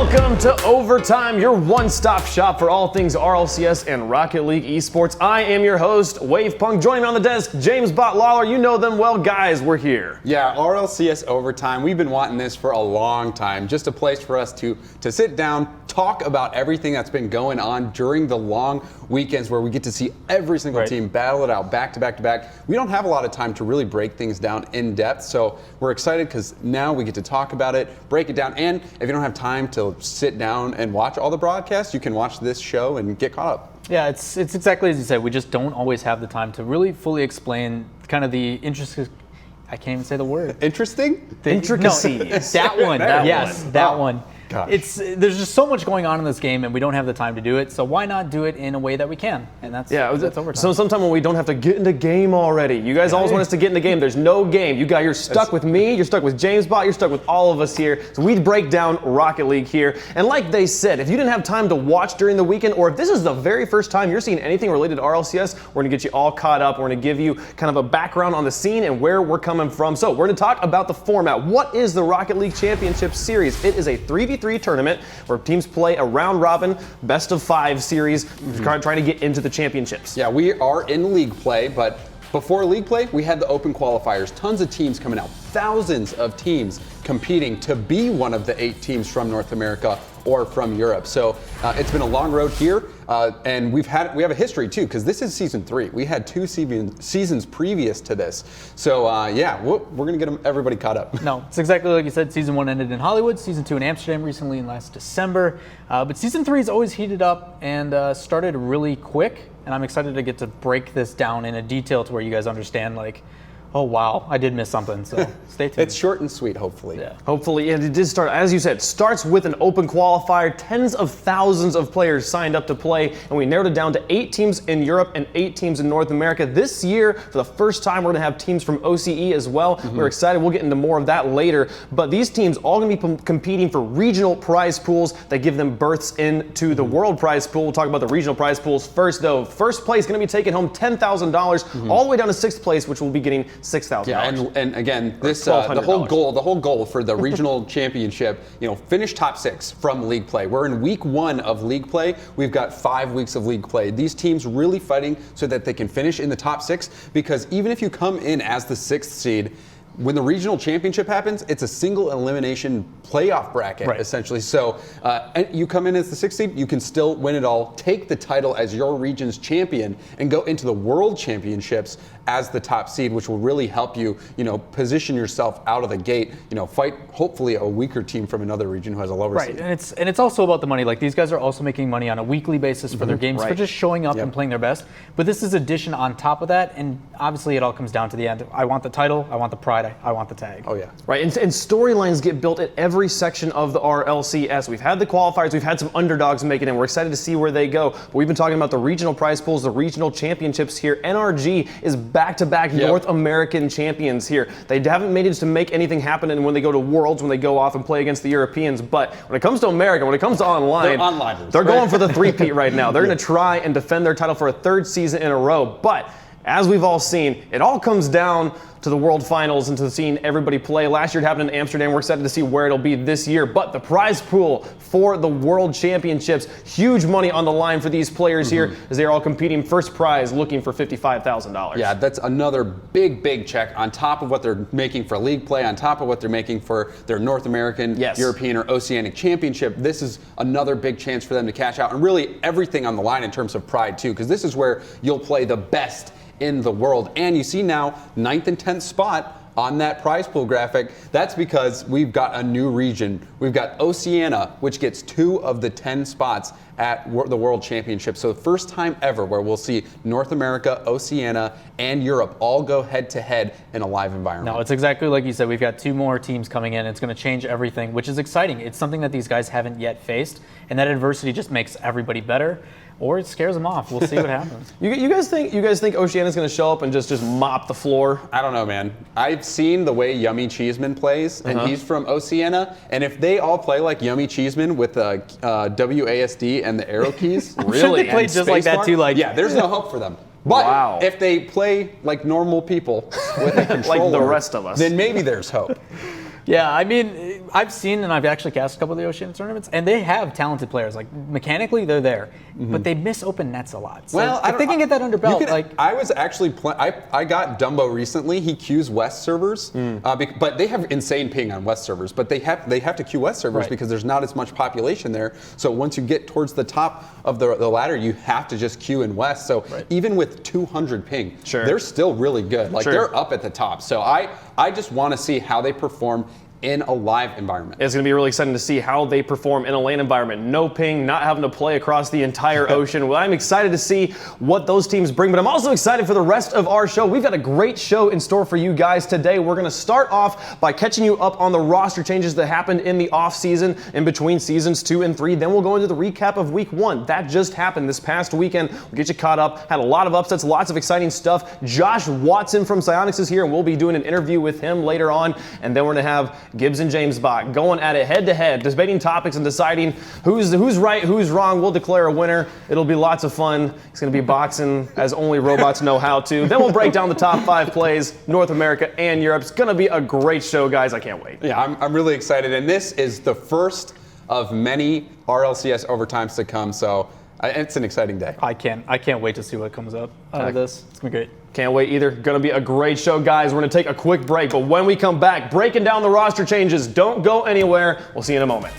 Welcome to Overtime, your one-stop shop for all things RLCS and Rocket League eSports. I am your host, Wave Punk. Joining me on the desk, James Bot Lawler. You know them well, guys. We're here. Yeah, RLCS Overtime. We've been wanting this for a long time. Just a place for us to sit down, talk about everything that's been going on during the long weekends where we get to see every single team battle it out back to back to back. We don't have a lot of time to really break things down in depth, so we're excited because now we get to talk about it, break it down, and if you don't have time to sit down and watch all the broadcasts, you can watch this show and get caught up. Yeah, it's exactly as you said. We just don't always have the time to really fully explain kind of the interesting. I can't even say the word. Interesting? Intricacies. No, that one. That one. Gosh. There's just so much going on in this game, and we don't have the time to do it. So why not do it in a way that we can? And that's overtime. So sometime when we don't have to get into game already. You guys always want us to get into game. There's no game. You're stuck with me. You're stuck with James Bot. You're stuck with all of us here. So we break down Rocket League here. And like they said, if you didn't have time to watch during the weekend, or if this is the very first time you're seeing anything related to RLCS, we're gonna get you all caught up. We're gonna give you kind of a background on the scene and where we're coming from. So we're gonna talk about the format. What is the Rocket League Championship Series? It is a 3v3 tournament where teams play a round robin, best of 5 series, trying to get into the championships. Yeah, we are in league play, but before league play, we had the open qualifiers. Tons of teams coming out, thousands of teams competing to be one of the 8 teams from North America or from Europe. So it's been a long road here, and we have a history too, because this is season 3. We had 2 seasons previous to this. So yeah, we're gonna get everybody caught up. No, it's exactly like you said. Season 1 ended in Hollywood, season 2 in Amsterdam recently in last December. But season 3 has always heated up and started really quick. And I'm excited to get to break this down in a detail to where you guys understand, like, oh wow, I did miss something. So stay tuned. It's short and sweet, hopefully. Yeah. Hopefully, and it did start, as you said, starts with an open qualifier. Tens of thousands of players signed up to play, and we narrowed it down to 8 teams in Europe and 8 teams in North America. This year, for the first time, we're gonna have teams from OCE as well. We're excited, we'll get into more of that later. But these teams all gonna be competing for regional prize pools that give them berths into the world prize pool. We'll talk about the regional prize pools first though. First place gonna be taking home $10,000, all the way down to 6th place, which will be getting $6,000. Yeah, and again, this the whole goal for the regional championship, finish top 6 from league play. We're in week 1 of league play. We've got 5 weeks of league play. These teams really fighting so that they can finish in the top 6, because even if you come in as the 6th seed, when the regional championship happens, it's a single elimination playoff bracket, essentially. So you come in as the 6th seed, you can still win it all, take the title as your region's champion, and go into the world championships as the top seed, which will really help you, position yourself out of the gate, fight hopefully a weaker team from another region who has a lower seed. And it's also about the money. Like, these guys are also making money on a weekly basis for their games, for just showing up and playing their best. But this is addition on top of that, and obviously it all comes down to the end. I want the title, I want the pride, I want the tag. Oh yeah. Right, and storylines get built at every section of the RLCS. We've had the qualifiers, we've had some underdogs make it, and we're excited to see where they go. But we've been talking about the regional prize pools, the regional championships here. NRG is back-to-back North American champions here. They haven't managed to make anything happen when they go to Worlds, when they go off and play against the Europeans. But when it comes to America, when it comes to online, they're going for the three-peat right now. They're going to try and defend their title for a 3rd season in a row. But as we've all seen, it all comes down to the World Finals and to seeing everybody play. Last year it happened in Amsterdam. We're excited to see where it'll be this year. But the prize pool for the World Championships, huge money on the line for these players here, as they're all competing. First prize looking for $55,000. Yeah, that's another big check on top of what they're making for league play, on top of what they're making for their North American, European, or Oceanic Championship. This is another big chance for them to cash out, and really everything on the line in terms of pride too, because this is where you'll play the best in the world. And you see now 9th and 10th spot on that prize pool graphic. That's because we've got a new region. We've got Oceania, which gets 2 of the 10 spots at the World Championship. So the first time ever where we'll see North America, Oceania, and Europe all go head-to-head in a live environment. No, it's exactly like you said. We've got 2 more teams coming in. It's going to change everything, which is exciting. It's something that these guys haven't yet faced, and that adversity just makes everybody better. Or it scares them off. We'll see what happens. You guys think Oceania's going to show up and just mop the floor? I don't know, man. I've seen the way Yummy Cheeseman plays, and he's from Oceania. And if they all play like Yummy Cheeseman with the WASD and the arrow keys, really, they play just like that too. Yeah, there's no hope for them. But if they play like normal people with a controller, like the rest of us, then maybe there's hope. Yeah, I mean, I've seen and I've actually cast a couple of the Oceania tournaments, and they have talented players. Like mechanically, they're there, but they miss open nets a lot. So well, if they can get that under belt, I was actually I got Dumbo recently. He queues West servers, but they have insane ping on West servers. But they have to queue West servers because there's not as much population there. So once you get towards the top of the ladder, you have to just queue in West. So even with 200 ping, they're still really good. Like they're up at the top. So I just want to see how they perform in a live environment. It's going to be really exciting to see how they perform in a LAN environment. No ping, not having to play across the entire ocean. Well, I'm excited to see what those teams bring, but I'm also excited for the rest of our show. We've got a great show in store for you guys today. We're going to start off by catching you up on the roster changes that happened in the offseason in between seasons 2 and 3. Then we'll go into the recap of week 1. That just happened this past weekend. We'll get you caught up. Had a lot of upsets, lots of exciting stuff. Josh Watson from Psyonix is here, and we'll be doing an interview with him later on. And then we're going to have Gibbs and James Bach going at it head-to-head, debating topics and deciding who's right, who's wrong. We'll declare a winner. It'll be lots of fun. It's going to be boxing as only robots know how to. Then we'll break down the top 5 plays, North America and Europe. It's going to be a great show, guys. I can't wait. Yeah, I'm really excited. And this is the first of many RLCS overtimes to come. So it's an exciting day. I can't wait to see what comes up out of this. It's going to be great. Can't wait either. Going to be a great show, guys. We're going to take a quick break, but when we come back, breaking down the roster changes. Don't go anywhere. We'll see you in a moment.